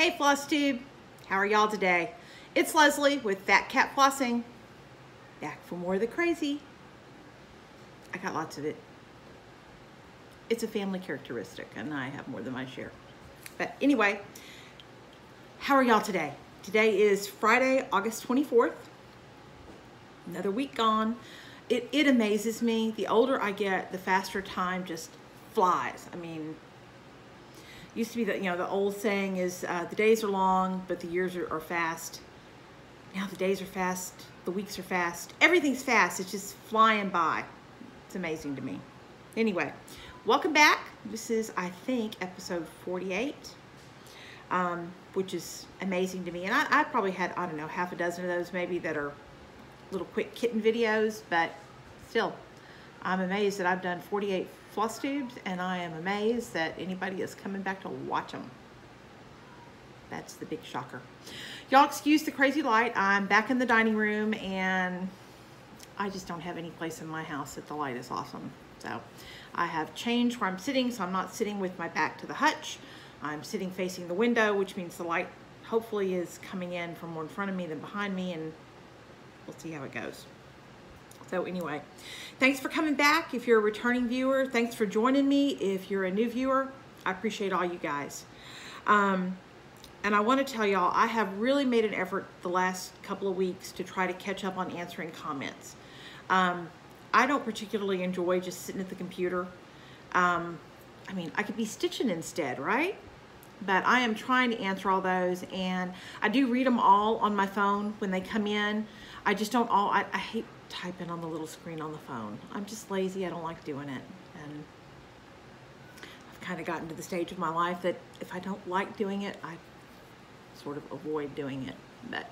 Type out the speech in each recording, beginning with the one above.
Hey FlossTube, how are y'all today? It's Leslie with Fat Cat Flossing, back for more of the crazy. I got lots of it. It's a family characteristic and I have more than my share. But anyway, how are y'all today? Today is Friday, August 24th. Another week gone. It amazes me. The older I get, the faster time just flies. I mean, used to be that, the old saying is the days are long, but the years are fast. Now the days are fast, the weeks are fast. Everything's fast. It's just flying by. It's amazing to me. Anyway, welcome back. This is, I think, episode 48, which is amazing to me. And I probably had, I don't know, half a dozen of those maybe that are little quick kitten videos, but still, I'm amazed that I've done 48 floss tubes, and I am amazed that anybody is coming back to watch them. That's the big shocker. Y'all excuse the crazy light. I'm back in the dining room, and I just don't have any place in my house that the light is awesome. So I have changed where I'm sitting, so I'm not sitting with my back to the hutch. I'm sitting facing the window, which means the light hopefully is coming in from more in front of me than behind me, and we'll see how it goes. So anyway, thanks for coming back. If you're a returning viewer, thanks for joining me. If you're a new viewer, I appreciate all you guys. And I want to tell y'all, I have really made an effort the last couple of weeks to try to catch up on answering comments. I don't particularly enjoy just sitting at the computer. I mean, I could be stitching instead, right? But I am trying to answer all those, and I do read them all on my phone when they come in. I just don't I hate typing on the little screen on the phone. I'm just lazy. I don't like doing it. And I've kind of gotten to the stage of my life that if I don't like doing it, I sort of avoid doing it. But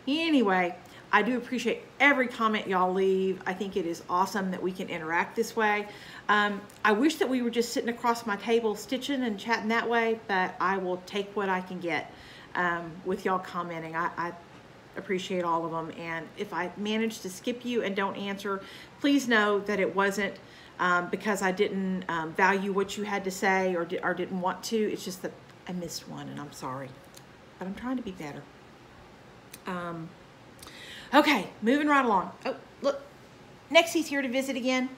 anyway, I do appreciate every comment y'all leave. I think it is awesome that we can interact this way. I wish that we were just sitting across my table stitching and chatting that way, but I will take what I can get with y'all commenting. I appreciate all of them, and if I manage to skip you and don't answer, please know that it wasn't because I didn't value what you had to say or didn't want to. It's just that I missed one, and I'm sorry, but I'm trying to be better. Okay, moving right along. Oh, look, Nexie's here to visit again.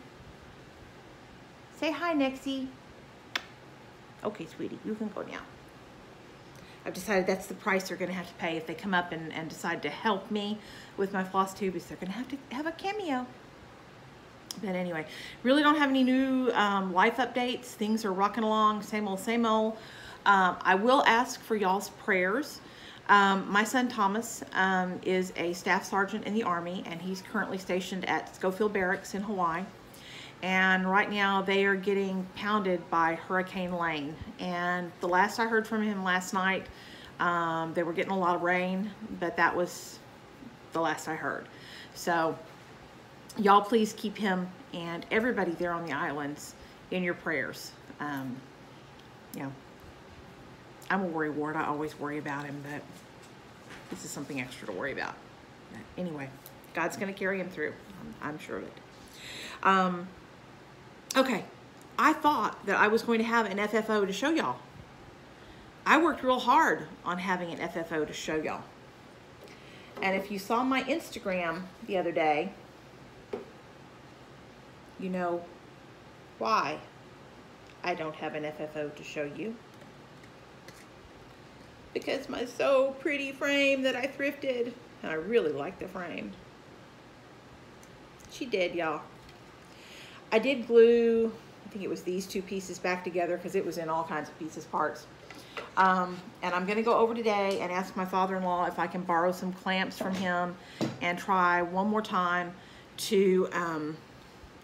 Say hi, Nexie. Okay, sweetie, you can go now. I've decided that's the price they're going to have to pay if they come up and decide to help me with my floss tube, is they're going to have a cameo. But anyway, really don't have any new life updates. Things are rocking along, same old, same old. I will ask for y'all's prayers. My son Thomas is a staff sergeant in the Army, and he's currently stationed at Schofield Barracks in Hawaii. And right now they are getting pounded by Hurricane Lane. And the last I heard from him last night, they were getting a lot of rain, but that was the last I heard. So y'all please keep him and everybody there on the islands in your prayers. I'm a worry wart. I always worry about him, but this is something extra to worry about. But anyway, God's going to carry him through. I'm sure of it. Okay, I thought that I was going to have an FFO to show y'all. I worked real hard on having an FFO to show y'all. And if you saw my Instagram the other day, you know why I don't have an FFO to show you. Because my so pretty frame that I thrifted, and I really like the frame. She did, y'all. I did glue, I think it was these two pieces back together because it was in all kinds of pieces, parts. And I'm going to go over today and ask my father-in-law if I can borrow some clamps from him and try one more time to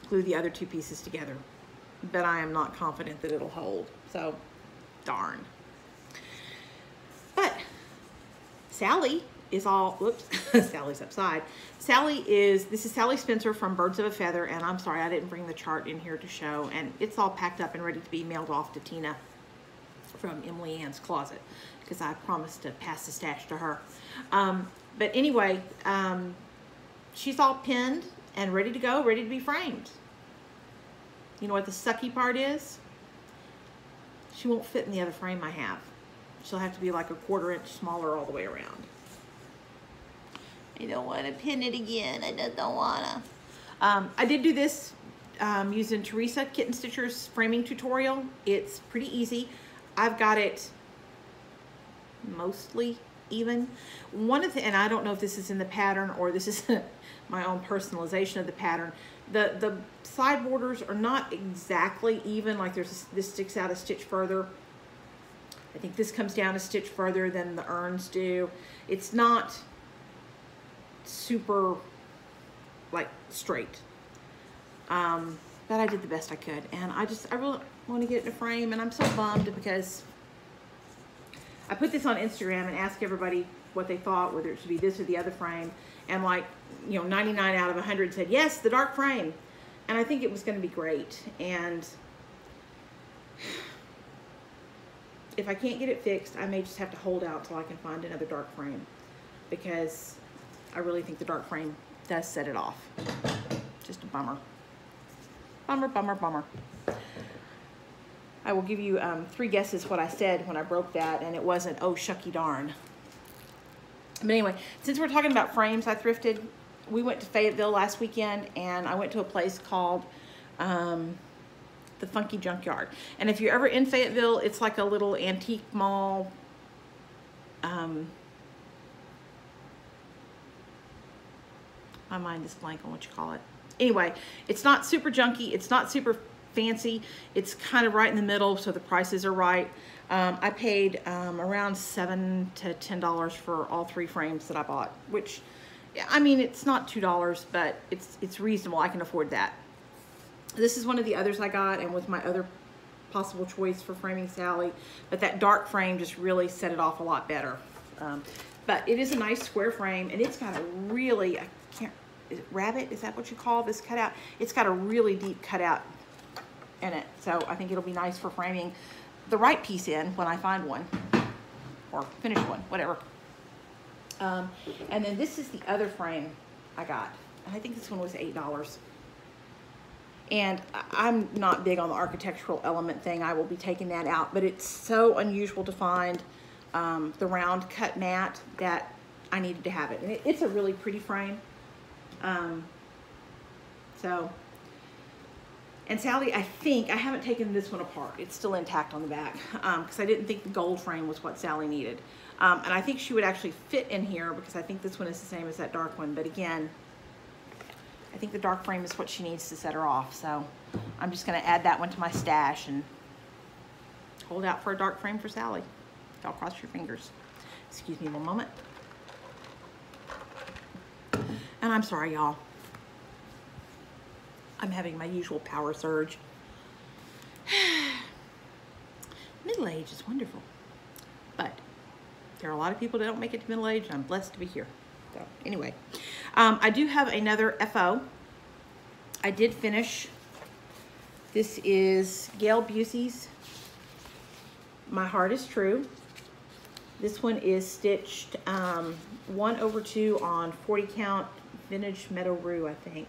glue the other two pieces together. But I am not confident that it'll hold, so darn. But Sally is all, whoops, Sally's upside. This is Sally Spencer from Birds of a Feather, and I'm sorry I didn't bring the chart in here to show, and it's all packed up and ready to be mailed off to Tina from Emily Ann's closet, because I promised to pass the stash to her. But anyway, she's all pinned and ready to go, ready to be framed. You know what the sucky part is? She won't fit in the other frame I have. She'll have to be like a 1/4 inch smaller all the way around. I don't want to pin it again. I don't want to. I did do this using Teresa Kitten Stitcher's framing tutorial. It's pretty easy. I've got it mostly even. And I don't know if this is in the pattern or this is my own personalization of the pattern. The side borders are not exactly even, like this sticks out a stitch further. I think this comes down a stitch further than the urns do. It's not super like straight. But I did the best I could, and I really want to get it in a frame, and I'm so bummed because I put this on Instagram and asked everybody what they thought, whether it should be this or the other frame, and like, you know, 99 out of 100 said yes, the dark frame, and I think it was going to be great. And if I can't get it fixed, I may just have to hold out till I can find another dark frame, because I really think the dark frame does set it off. Just a bummer. Bummer, bummer, bummer. I will give you 3 guesses what I said when I broke that, and it wasn't, oh, shucky darn. But anyway, since we're talking about frames I thrifted, we went to Fayetteville last weekend, and I went to a place called the Funky Junkyard. And if you're ever in Fayetteville, it's like a little antique mall. My mind is blank on what you call it. Anyway, it's not super junky. It's not super fancy. It's kind of right in the middle, so the prices are right. I paid around $7 to $10 for all 3 frames that I bought, which, I mean, it's not $2, but it's reasonable. I can afford that. This is one of the others I got, and was my other possible choice for framing Sally, but that dark frame just really set it off a lot better. But it is a nice square frame, and it's got a really, rabbit, is that what you call this cutout? It's got a really deep cutout in it, so I think it'll be nice for framing the right piece in when I find one, or finish one, whatever. And then this is the other frame I got. I think this one was $8. And I'm not big on the architectural element thing. I will be taking that out, but it's so unusual to find the round cut mat that I needed to have it. And it's a really pretty frame. And Sally, I think, I haven't taken this one apart. It's still intact on the back, because I didn't think the gold frame was what Sally needed. And I think she would actually fit in here, because I think this one is the same as that dark one. But again, I think the dark frame is what she needs to set her off. So I'm just gonna add that one to my stash and hold out for a dark frame for Sally. Y'all cross your fingers. Excuse me one moment. And I'm sorry, y'all. I'm having my usual power surge. Middle age is wonderful. But there are a lot of people that don't make it to middle age, and I'm blessed to be here. So anyway, I do have another FO. I did finish. This is Gail Bussi's My Heart is True. This one is stitched 1/2 on 40 count vintage Meadow Rue, I think.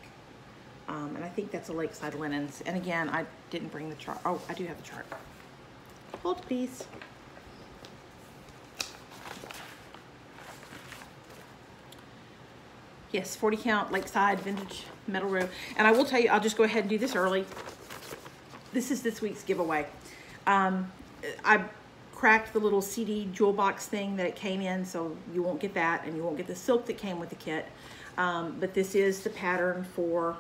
And I think that's a Lakeside Linens. And again, I didn't bring the chart. Oh, I do have the chart. Hold, please. Yes, 40 count Lakeside vintage Meadow Rue. And I will tell you, I'll just go ahead and do this early. This is this week's giveaway. I cracked the little CD jewel box thing that it came in, so you won't get that, and you won't get the silk that came with the kit. But this is the pattern for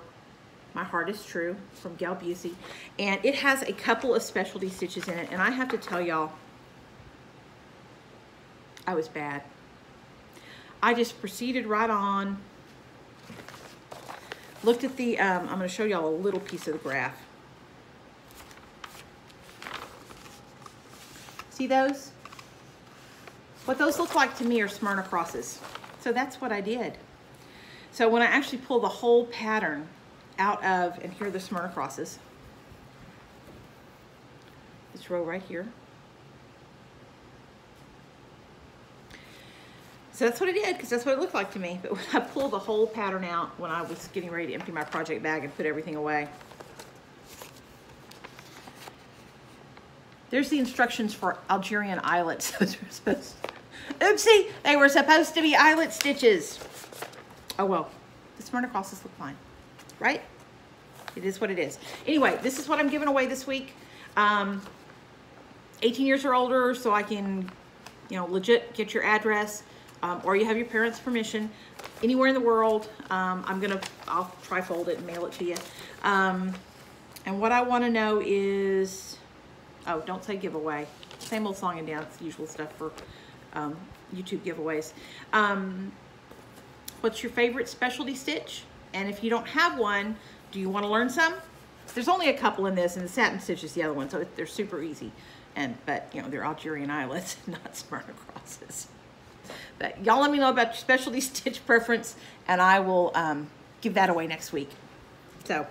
My Heart is True from Gail Bussi, and it has a couple of specialty stitches in it, and I have to tell y'all, I was bad. I just proceeded right on, looked at the, I'm going to show y'all a little piece of the graph. See those? What those look like to me are Smyrna crosses. So that's what I did. So when I actually pull the whole pattern out of, and here are the Smyrna crosses, this row right here. So that's what I did, because that's what it looked like to me. But when I pulled the whole pattern out, when I was getting ready to empty my project bag and put everything away, There's the instructions for Algerian eyelets. Oopsie, they were supposed to be eyelet stitches. Oh well, the Smyrna crosses look fine, right? It is what it is. Anyway, this is what I'm giving away this week. 18 years or older, so I can, you know, legit get your address, or you have your parents' permission. Anywhere in the world, I'll tri-fold it and mail it to you. And what I want to know is, oh, don't say giveaway. Same old song and dance, usual stuff for YouTube giveaways. What's your favorite specialty stitch? And if you don't have one, do you want to learn some? There's only a couple in this, and the satin stitch is the other one, so they're super easy. But you know, they're Algerian eyelets, not Smyrna crosses. But y'all let me know about your specialty stitch preference, and I will give that away next week. So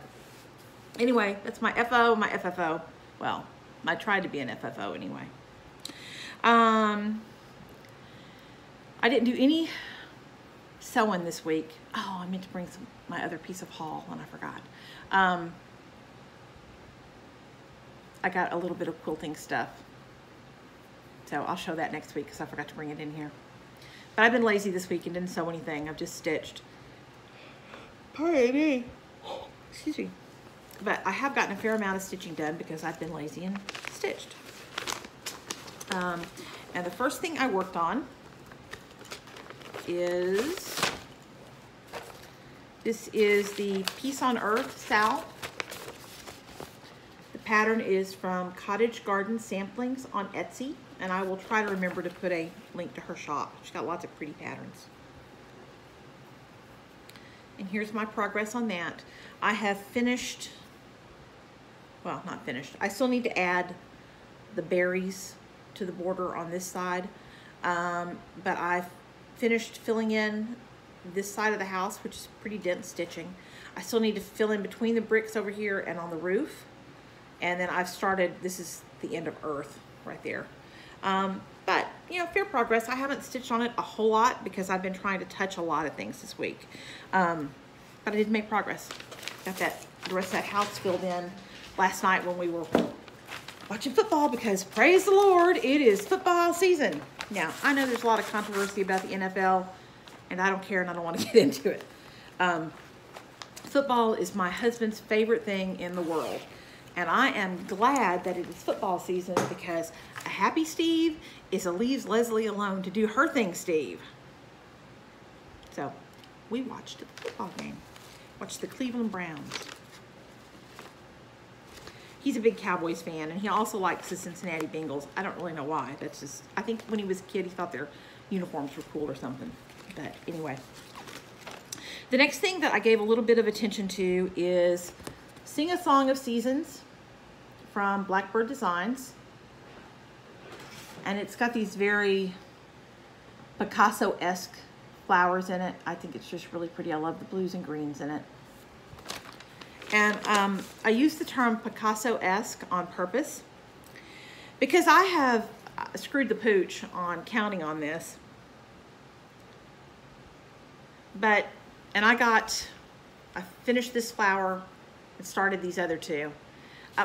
anyway, that's my FO, my FFO. Well, I tried to be an FFO anyway. I didn't do any sewing this week. Oh, I meant to bring my other piece of haul, and I forgot. I got a little bit of quilting stuff. So I'll show that next week because I forgot to bring it in here. But I've been lazy this week and didn't sew anything. I've just stitched. Pardon me. Excuse me. But I have gotten a fair amount of stitching done because I've been lazy and stitched. And the first thing I worked on is, this is the Peace on Earth Sal. The pattern is from Cottage Garden Samplings on Etsy, and I will try to remember to put a link to her shop. She's got lots of pretty patterns. And here's my progress on that. I have finished, well, not finished. I still need to add the berries to the border on this side, but I've finished filling in this side of the house, which is pretty dense stitching. I still need to fill in between the bricks over here and on the roof. And then I've started, this is the end of earth right there. But, you know, fair progress. I haven't stitched on it a whole lot because I've been trying to touch a lot of things this week. But I did make progress. Got the rest of that house filled in last night when we were watching football because, praise the Lord, it is football season. Now, I know there's a lot of controversy about the NFL, and I don't care and I don't want to get into it. Football is my husband's favorite thing in the world. And I am glad that it is football season because a happy Steve is a leaves Leslie alone to do her thing, Steve. So we watched the football game. Watched the Cleveland Browns. He's a big Cowboys fan, and he also likes the Cincinnati Bengals. I don't really know why. That's just, I think when he was a kid, he thought their uniforms were cool or something. But anyway. The next thing that I gave a little bit of attention to is Sing a Song of Seasons from Blackbird Designs. And it's got these very Picasso-esque flowers in it. I think it's just really pretty. I love the blues and greens in it. And I use the term Picasso-esque on purpose because I have screwed the pooch on counting on this. But, and I finished this flower and started these other two.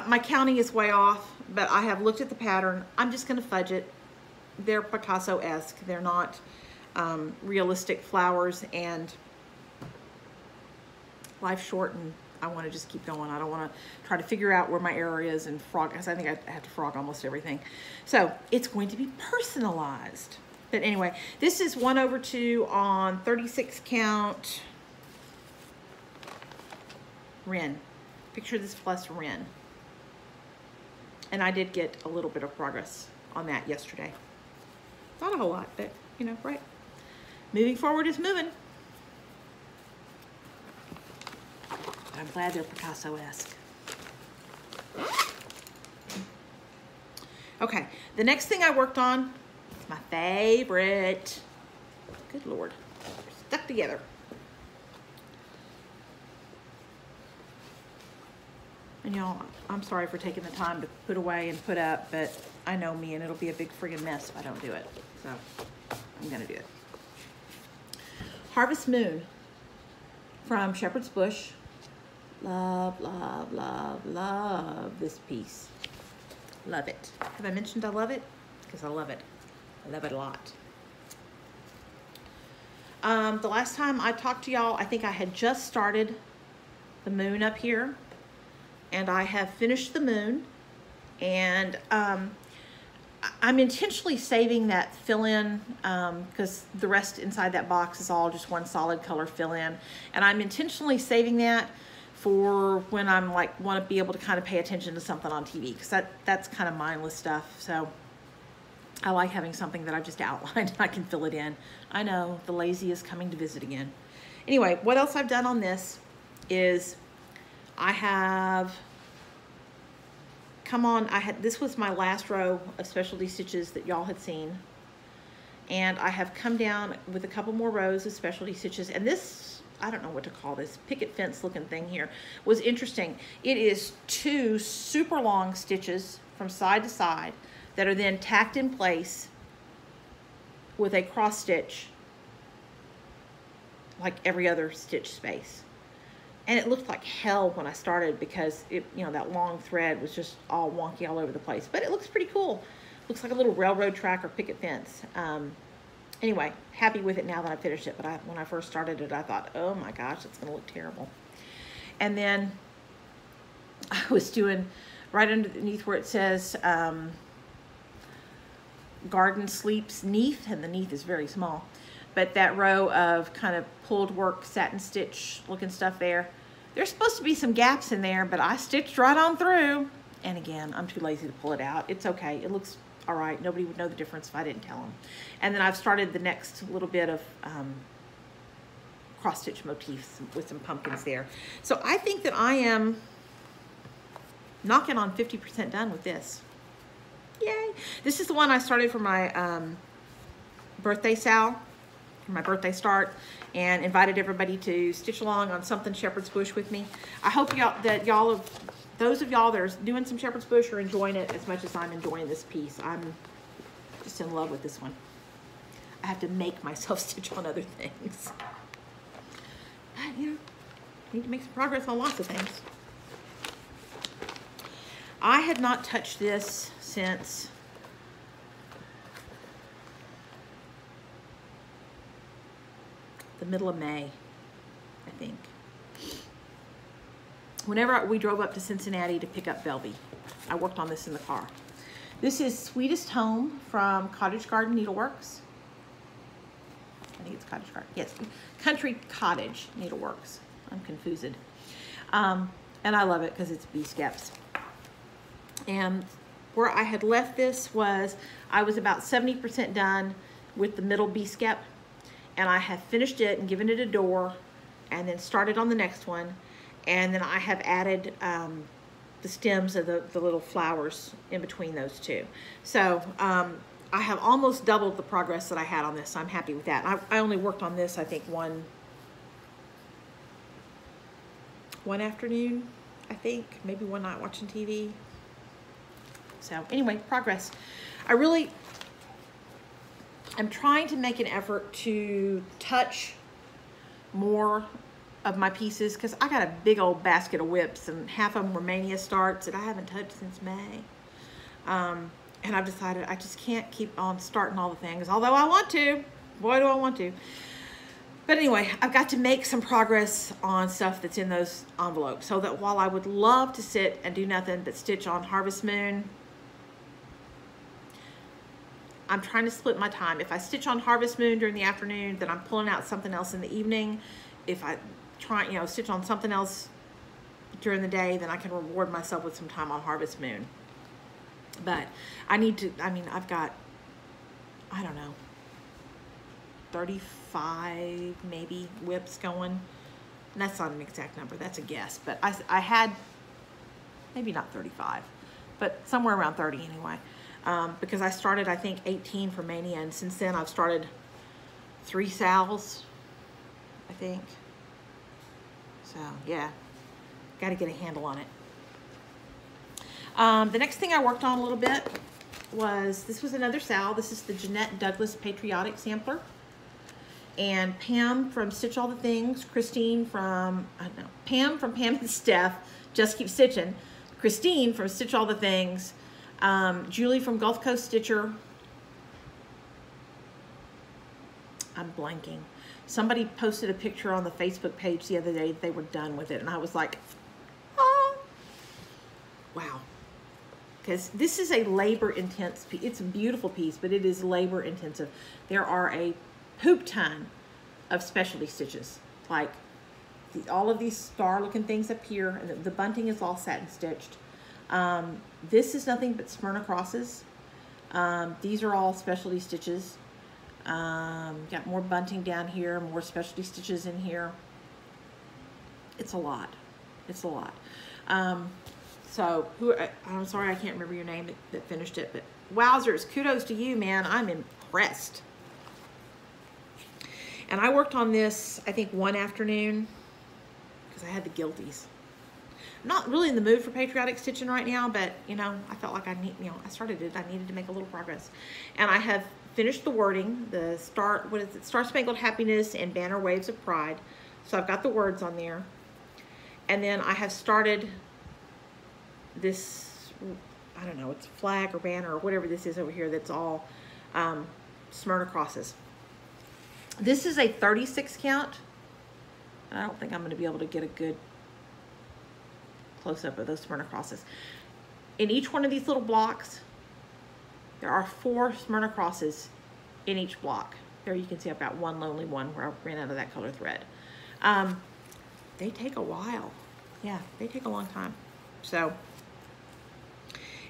My counting is way off, but I have looked at the pattern. I'm just gonna fudge it. They're Picasso-esque. They're not realistic flowers, and life's short and I want to just keep going. I don't want to try to figure out where my error is and frog, because I think I have to frog almost everything. So it's going to be personalized. But anyway, this is 1/2 on 36 count Ren. Picture this plus Ren. And I did get a little bit of progress on that yesterday. Not a whole lot, but you know, right? Moving forward is moving. I'm glad they're Picasso-esque. Okay, the next thing I worked on is my favorite. Good Lord, they're stuck together. And y'all, I'm sorry for taking the time to put away and put up, but I know me and it'll be a big friggin' mess if I don't do it. So I'm gonna do it. Harvest Moon from Shepherd's Bush. Love, love, love, love this piece. Love it. Have I mentioned I love it? Because I love it. I love it a lot. The last time I talked to y'all, I think I had just started the moon up here, and I have finished the moon, and I'm intentionally saving that fill-in because the rest inside that box is all just one solid color fill-in, and I'm intentionally saving that for when I'm like want to be able to kind of pay attention to something on TV, because that's kind of mindless stuff. So I like having something that I've just outlined and I can fill it in. I know, the lazy is coming to visit again. Anyway, what else I've done on this is I have this was my last row of specialty stitches that y'all had seen. And I have come down with a couple more rows of specialty stitches. And this, I don't know what to call this, picket fence looking thing here, was interesting. It is 2 super long stitches from side to side that are then tacked in place with a cross stitch like every other stitch space. And it looked like hell when I started because it, you know, that long thread was just all wonky all over the place. But it looks pretty cool. Looks like a little railroad track or picket fence. Anyway, happy with it now that I finished it. But when I first started it, I thought, oh my gosh, it's gonna look terrible. And then I was doing right underneath where it says garden sleeps neath, and the neath is very small. But that row of kind of pulled work satin stitch looking stuff there, there's supposed to be some gaps in there, but I stitched right on through. And again, I'm too lazy to pull it out. It's okay. It looks all right. Nobody would know the difference if I didn't tell them. And then I've started the next little bit of cross stitch motifs with some pumpkins there. So I think that I am knocking on 50% done with this. Yay. This is the one I started for my birthday sal, for my birthday start, and invited everybody to stitch along on something shepherd's bush with me. I hope those of y'all that are doing some shepherd's bush are enjoying it as much as I'm enjoying this piece. I'm just in love with this one. I have to make myself stitch on other things. But, you know, need to make some progress on lots of things. I had not touched this since the middle of May, I think. Whenever we drove up to Cincinnati to pick up Belby, I worked on this in the car. This is Sweetest Home from Cottage Garden Needleworks. I think it's Cottage Garden. Yes, Country Cottage Needleworks. I'm confused. And I love it because it's bee skeps. And where I had left this was, I was about 70% done with the middle bee skep, and I have finished it and given it a door and then started on the next one. And then I have added the stems of the little flowers in between those two. So I have almost doubled the progress that I had on this. So I'm happy with that. I only worked on this, I think, one afternoon, I think, maybe one night watching TV. So anyway, progress. I'm trying to make an effort to touch more of my pieces, because I got a big old basket of whips, and half of them were Mania starts that I haven't touched since May. And I've decided I just can't keep on starting all the things, although I want to. Boy, do I want to. But anyway, I've got to make some progress on stuff that's in those envelopes, so that while I would love to sit and do nothing but stitch on Harvest Moon, I'm trying to split my time. If I stitch on Harvest Moon during the afternoon, then I'm pulling out something else in the evening. If I try, you know, stitch on something else during the day, then I can reward myself with some time on Harvest Moon. But I need to, I mean, I've got, I don't know, 35 maybe whips going. And that's not an exact number, that's a guess. But I had, maybe not 35, but somewhere around 30 anyway. Because I started, I think, 18 for Mania, and since then I've started 3 sals, I think. So yeah, got to get a handle on it. The next thing I worked on a little bit was, this was another sal. This is the Jeannette Douglas Patriotic sampler. And Pam from Stitch All the Things, Christine from, I don't know, Pam from Pam and Steph, Just Keep Stitching, Christine from Stitch All the Things, Julie from Gulf Coast Stitcher. I'm blanking. Somebody posted a picture on the Facebook page the other day. They were done with it. And I was like, oh, wow. Because this is a labor intense piece. It's a beautiful piece, but it is labor intensive. There are a hoop ton of specialty stitches. Like all of these star looking things up here. And the bunting is all satin stitched. This is nothing but Smyrna crosses. These are all specialty stitches. Got more bunting down here, more specialty stitches in here. It's a lot. It's a lot. So I'm sorry I can't remember your name that finished it, but wowzers, kudos to you, man. I'm impressed. And I worked on this, I think, one afternoon because I had the guilties. I'm not really in the mood for patriotic stitching right now, but you know, I felt like I started it. I needed to make a little progress, and I have finished the wording, the Star Spangled Happiness and Banner Waves of Pride. So I've got the words on there. And then I have started this, I don't know, it's flag or banner or whatever this is over here that's all Smyrna crosses. This is a 36 count. I don't think I'm going to be able to get a good close-up of those Smyrna crosses. In each one of these little blocks, there are 4 Smyrna crosses in each block. There you can see I've got one lonely one where I ran out of that color thread. They take a while. Yeah, they take a long time. So,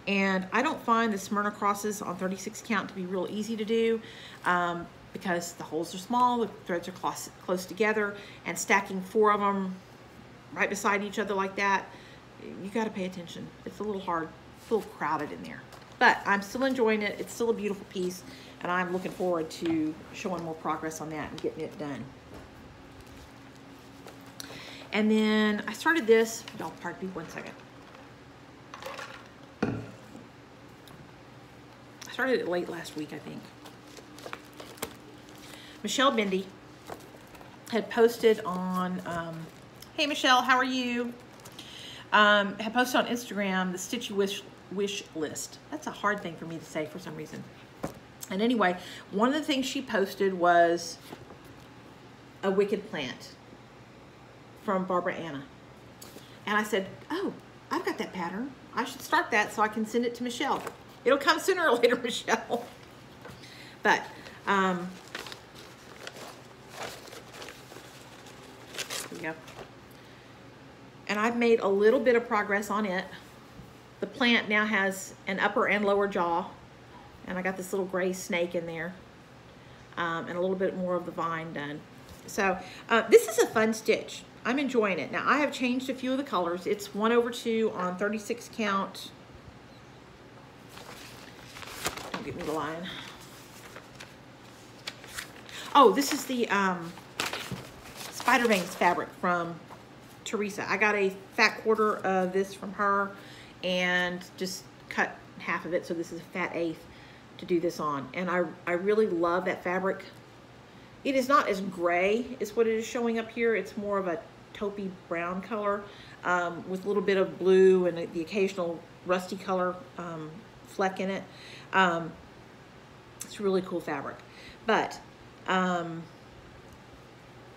and I don't find the Smyrna crosses on 36 count to be real easy to do because the holes are small, the threads are close together, and stacking 4 of them right beside each other like that, you got to pay attention. It's a little hard, a little crowded in there. But I'm still enjoying it. It's still a beautiful piece, and I'm looking forward to showing more progress on that and getting it done. And then I started this. Y'all, pardon me 1 second. I started it late last week, I think. Michelle Bendy had posted on, hey Michelle, how are you? Had posted on Instagram the Stitchy wish list. That's a hard thing for me to say for some reason. And anyway, one of the things she posted was a wicked plant from Barbara Anna. And I said, oh, I've got that pattern. I should start that so I can send it to Michelle. It'll come sooner or later, Michelle. But, here we go. And I've made a little bit of progress on it. The plant now has an upper and lower jaw. And I got this little gray snake in there. And a little bit more of the vine done. So this is a fun stitch. I'm enjoying it. Now I have changed a few of the colors. It's 1/2 on 36 count. Don't get me the line. Oh, this is the Spider Veins fabric from Teresa. I got a fat quarter of this from her and just cut half of it, so this is a fat eighth to do this on. And I really love that fabric. It is not as gray as what it is showing up here. It's more of a taupey brown color with a little bit of blue and the occasional rusty color fleck in it. It's really cool fabric. But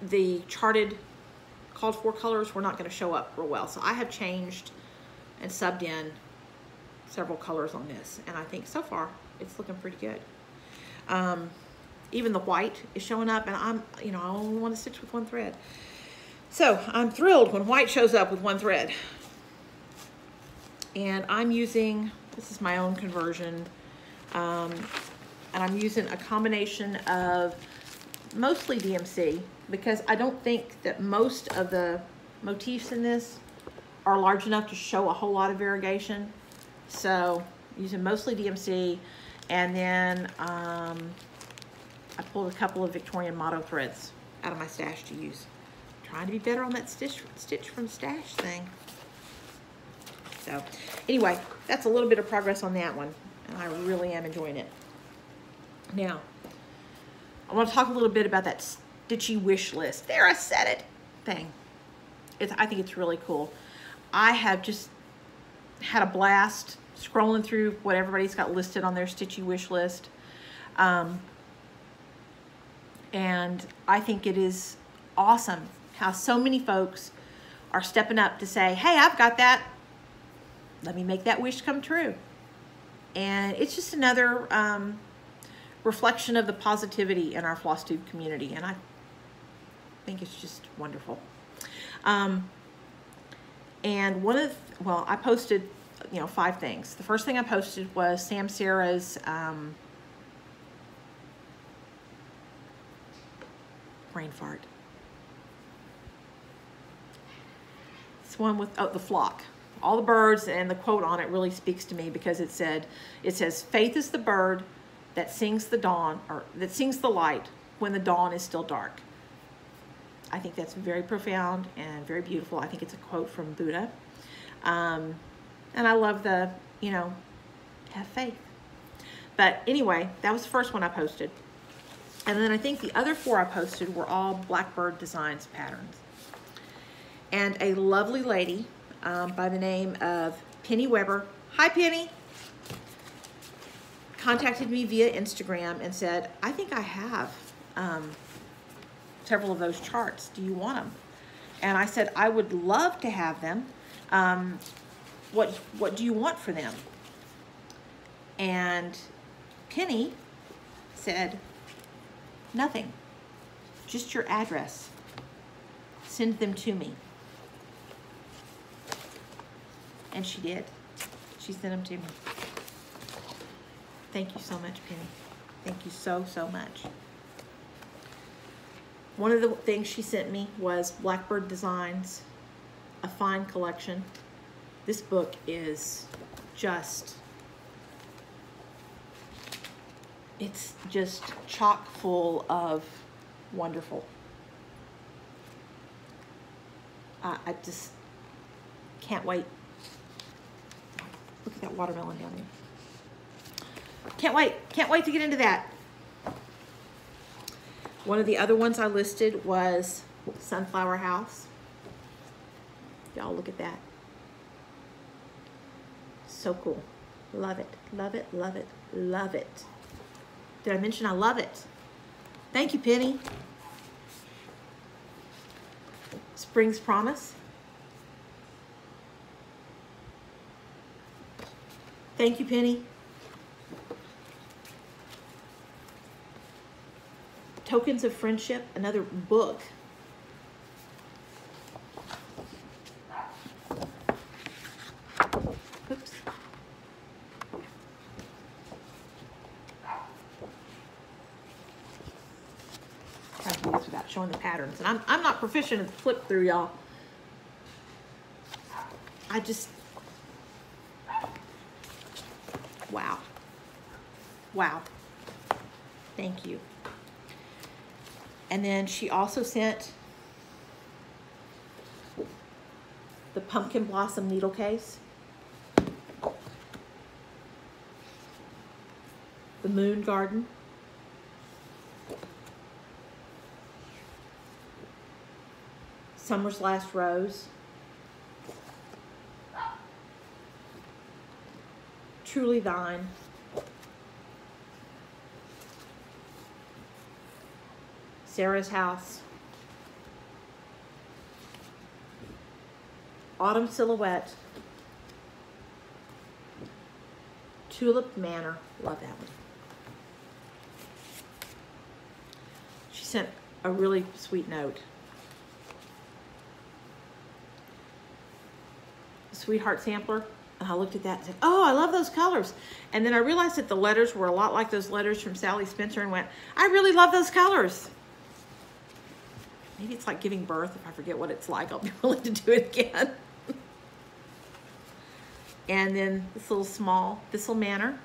the charted called for colors were not going to show up real well. So I have changed and subbed in several colors on this. And I think so far it's looking pretty good. Even the white is showing up, and I only want to stitch with one thread. So I'm thrilled when white shows up with one thread. And I'm using, this is my own conversion, and I'm using a combination of mostly DMC because I don't think that most of the motifs in this are large enough to show a whole lot of variegation. So using mostly DMC, and then I pulled a couple of Victorian motto threads out of my stash to use. I'm trying to be better on that stitch from stash thing. So anyway, that's a little bit of progress on that one, and I really am enjoying it. Now, I want to talk a little bit about that Stitchy wish list. There, I said it thing. I think it's really cool. I have just had a blast scrolling through what everybody's got listed on their Stitchy wish list. And I think it is awesome how so many folks are stepping up to say, hey, I've got that. Let me make that wish come true. And it's just another reflection of the positivity in our FlossTube community. And I think it's just wonderful. And one of, well, I posted, 5 things. The first thing I posted was Sam Sarah's brain fart. It's one with the flock. All the birds, and the quote on it really speaks to me because it says, faith is the bird that sings the dawn, or that sings the light when the dawn is still dark. I think that's very profound and very beautiful. I think it's a quote from Buddha. And I love the, have faith. But anyway, that was the first one I posted. And then I think the other 4 I posted were all Blackbird Designs patterns. And a lovely lady by the name of Penny Weber, hi Penny, contacted me via Instagram and said, I think I have several of those charts. Do you want them? And I said, I would love to have them. What do you want for them? And Penny said, nothing, just your address. Send them to me. And she did. She sent them to me. Thank you so much, Penny. Thank you so, so much. One of the things she sent me was Blackbird Designs, a fine collection. This book is just, it's just chock full of wonderful. I just can't wait. Look at that watermelon down there. Can't wait to get into that. One of the other ones I listed was Sunflower House. Y'all look at that. So cool. Love it, love it, love it, love it. Did I mention I love it? Thank you, Penny. Spring's Promise. Thank you, Penny. Tokens of Friendship, another book. Oops. Trying to do this without showing the patterns. And I'm not proficient at the flip through, y'all. I just, wow. Wow. Thank you. And then she also sent the Pumpkin Blossom needle case, the Moon Garden, Summer's Last Rose, Truly Thine, Sarah's House, Autumn Silhouette, Tulip Manor, love that one. She sent a really sweet note. Sweetheart Sampler, and I looked at that and said, oh, I love those colors. And then I realized that the letters were a lot like those letters from Sally Spencer and went, I really love those colors. Maybe it's like giving birth. If I forget what it's like, I'll be willing to do it again. And then this little small Thistle Manor.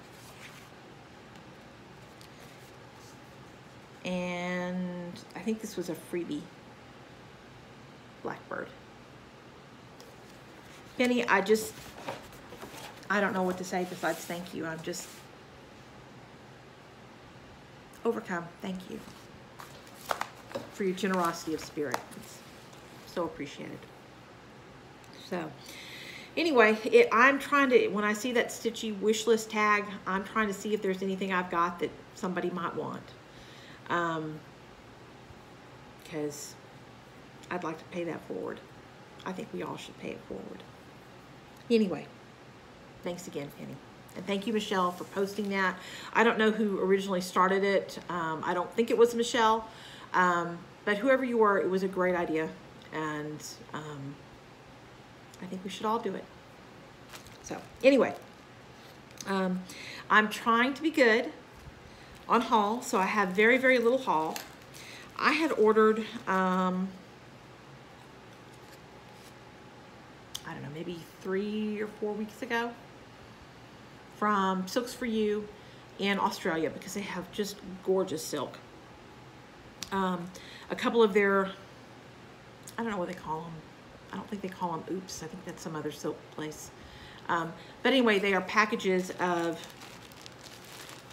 And I think this was a freebie. Blackbird. Penny, I don't know what to say besides thank you. I'm just overcome. Thank you for your generosity of spirit. It's so appreciated. So anyway, I'm trying to, when I see that Stitchy wish list tag, I'm trying to see if there's anything I've got that somebody might want. Because I'd like to pay that forward. I think we all should pay it forward. Anyway, thanks again, Penny. And thank you, Michelle, for posting that. I don't know who originally started it. I don't think it was Michelle. But whoever you were, it was a great idea. And I think we should all do it. So anyway, I'm trying to be good on haul. So I have very, very little haul. I had ordered, I don't know, maybe 3 or 4 weeks ago from Silks For You in Australia, because they have just gorgeous silk. A couple of their, I don't know what they call them. I don't think they call them Oops. I think that's some other silk place. But anyway, they are packages of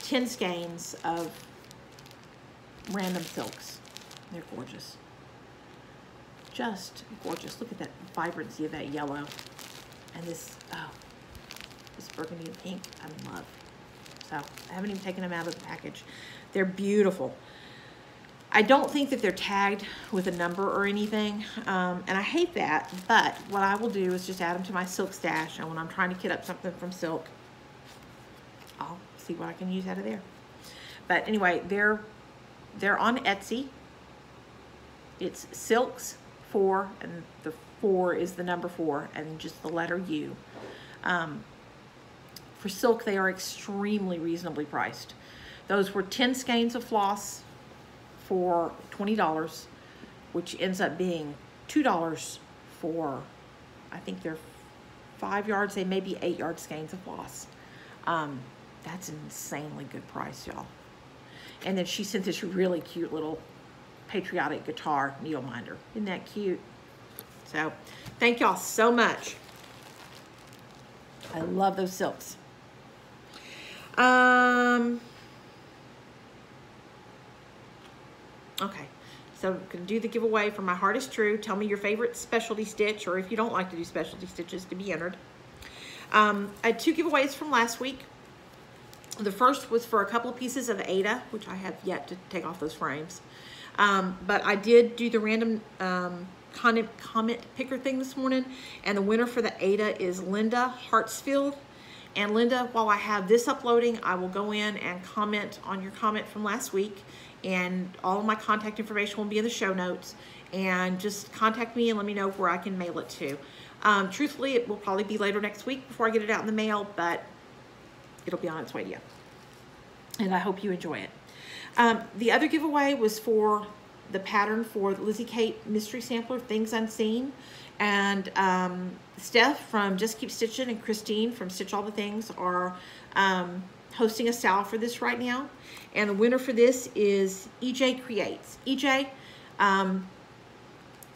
10 skeins of random silks. They're gorgeous. Just gorgeous. Look at that vibrancy of that yellow. And this, oh, this burgundy and pink, I'm in love. So I haven't even taken them out of the package. They're beautiful. I don't think that they're tagged with a number or anything, and I hate that, but what I will do is just add them to my silk stash, and when I'm trying to kit up something from silk, I'll see what I can use out of there. But anyway, they're on Etsy. It's Silks 4, and the 4 is the number 4, and just the letter U. For silk, they are extremely reasonably priced. Those were 10 skeins of floss for $20, which ends up being $2 for, I think they're 5 yards, they may be 8 yard skeins of floss. That's an insanely good price, y'all. And then she sent this really cute little Patriotic guitar needle minder. Isn't that cute? So thank y'all so much. I love those silks. Okay, so I'm going to do the giveaway for My Heart Is True. Tell me your favorite specialty stitch, or if you don't like to do specialty stitches, to be entered. I had 2 giveaways from last week. The first was for a couple of pieces of Aida, which I have yet to take off those frames. But I did do the random comment picker thing this morning, and the winner for the Aida is Linda Hartsfield. And Linda, while I have this uploading, I will go in and comment on your comment from last week, and all of my contact information will be in the show notes, and just contact me and let me know where I can mail it to. Truthfully, it will probably be later next week before I get it out in the mail, but it'll be on its way to you. And I hope you enjoy it. The other giveaway was for the pattern for the Lizzie Kate Mystery Sampler, Things Unseen. And Steph from Just Keep Stitching and Christine from Stitch All the Things are hosting a sale for this right now. And the winner for this is EJ Creates. EJ,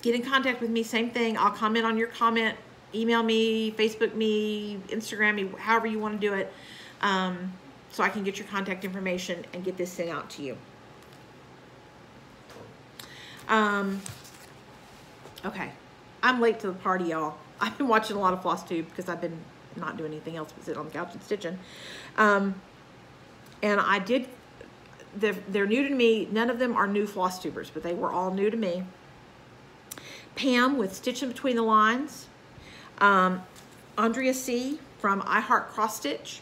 get in contact with me, same thing. I'll comment on your comment, email me, Facebook me, Instagram me, however you want to do it, so I can get your contact information and get this sent out to you. Okay, I'm late to the party, y'all. I've been watching a lot of FlossTube because I've been not doing anything else but sit on the couch and stitching. And I did, they're new to me. None of them are new FlossTubers, but they were all new to me. Pam with Stitching Between the Lines. Andrea C. from I Heart Cross Stitch.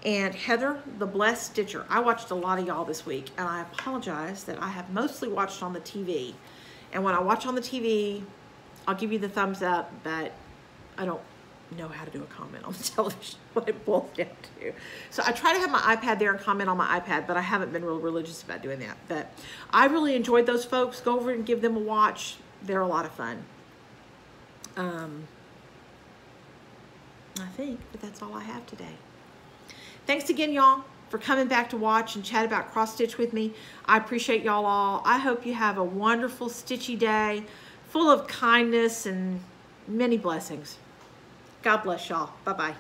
And Heather, the Blessed Stitcher. I watched a lot of y'all this week, and I apologize that I have mostly watched on the TV. And when I watch on the TV, I'll give you the thumbs up, but I don't know how to do a comment on the television, what it boils down to. So I try to have my iPad there and comment on my iPad, but I haven't been real religious about doing that. But I really enjoyed those folks. Go over and give them a watch. They're a lot of fun. I think that that's all I have today. Thanks again, y'all, for coming back to watch and chat about cross stitch with me. I appreciate y'all all. I hope you have a wonderful stitchy day, full of kindness and many blessings. God bless y'all. Bye-bye.